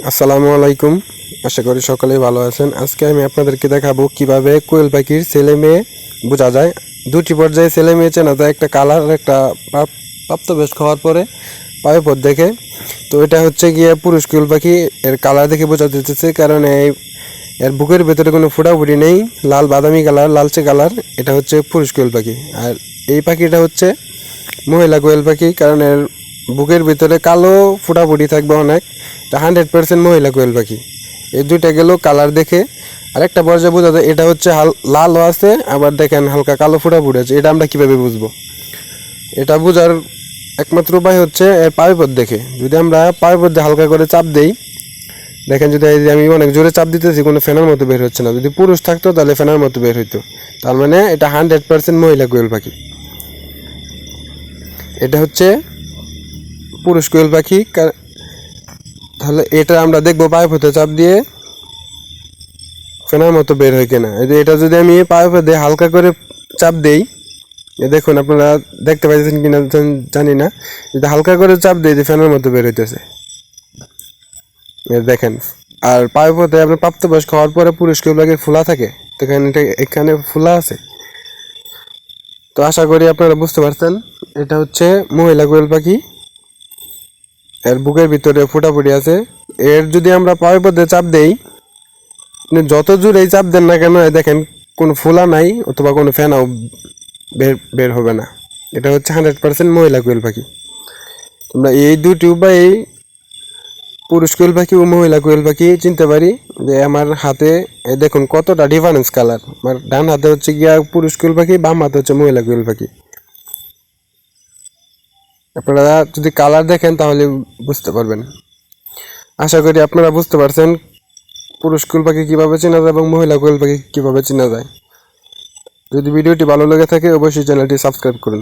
আসসালামু আলাইকুম। আশা করি সকলেই ভালো আছেন। আজকে আমি আপনাদেরকে দেখাবো কিভাবে কোয়েল পাখির ছেলে মেয়ে বোঝা যায়। দুটি পর্যায়ে ছেলে মেয়ে চেনা যায়, একটা কালার, একটা প্রাপ্তবয়স্ক হওয়ার পরে পায়ুপথ দেখে। তো এটা হচ্ছে গিয়ে পুরুষ কোয়েল পাখি, এর কালার দেখে বোঝা যেতেছে, কারণ এর বুকের ভেতরে কোনো ফুটাফুটি নেই, লাল বাদামি কালার, লালচে কালার। এটা হচ্ছে পুরুষ কোয়েল পাখি। আর এই পাখিটা হচ্ছে মহিলা কোয়েল পাখি, কারণ এর বুকের ভিতরে কালো ফুটাফুটি থাকবে অনেক। এটা 100% মহিলা কোয়েল পাখি। এই দুইটা গেল কালার দেখে। আরেকটা পর্যায়ে বোঝা যায় এটা হচ্ছে লালও আছে, আবার দেখেন হালকা কালো ফুটাফুটি আছে। এটা আমরা কীভাবে বুঝবো? এটা বোঝার একমাত্র উপায় হচ্ছে এর পায়ুপথ দেখে। যদি আমরা পায়ুপথ দিয়ে হালকা করে চাপ দেই, দেখেন যদি এই যে আমি অনেক জোরে চাপ দিতেছি, কোনো ফেনার মতো বের হচ্ছে না। যদি পুরুষ থাকতো তাহলে ফেনার মতো বের হইতো। তার মানে এটা 100% মহিলা কোয়েল পাখি। এটা হচ্ছে পুরুষ কোয়েল পাখি। তাহলে এটা আমরা দেখবো পায়ুপথে চাপ দিয়ে ফেনার মতো বের হয় কিনা। এই যে এটা যদি আমি পায়ুপথে হালকা করে চাপ দেই, দেখুন আপনারা দেখতে পাইতেছেন কিনা জানি না, যদি হালকা করে চাপ দিই যে ফেনার মতো বের হইতেছে, দেখেন। আর পায়ুপথে আপনার প্রাপ্তবয়স্ক হওয়ার পরে পুরুষ কোয়েল পাখি ফোলা থাকে, তো এখানে ফোলা আছে। তো আশা করি আপনারা বুঝতে পারছেন, এটা হচ্ছে মহিলা কোয়েল পাখি। এর বুকের ভিতরে ফুটাফুটি আছে। এর যদি আমরা পায়ুপথে চাপ দেই, যত জোরেই চাপ দেন না কেন, দেখেন কোনো ফোলা নাই অথবা কোনো ফেনাও বের হবে না। এটা হচ্ছে 100% মহিলা কোয়েল পাখি। তোমরা এই দুটি উপায়েই পুরুষ কোয়েল পাখি ও মহিলা কোয়েল পাখি চিনতে পারি। যে আমার হাতে দেখুন কতটা ডিফারেন্স কালার। আমার ডান হাতে হচ্ছে গিয়া পুরুষ কোয়েল পাখি, বাম হাতে হচ্ছে মহিলা কোয়েল পাখি। আপনারা যদি কালার দেখেন তাহলে বুঝতে পারবেন। আশা করি আপনারা বুঝতে পারছেন পুরুষ কোয়েল পাখি কীভাবে চেনা যায় এবং মহিলা কোয়েল পাখি কীভাবে চেনা যায়। যদি ভিডিওটি ভালো লেগে থাকে অবশ্যই চ্যানেলটি সাবস্ক্রাইব করুন।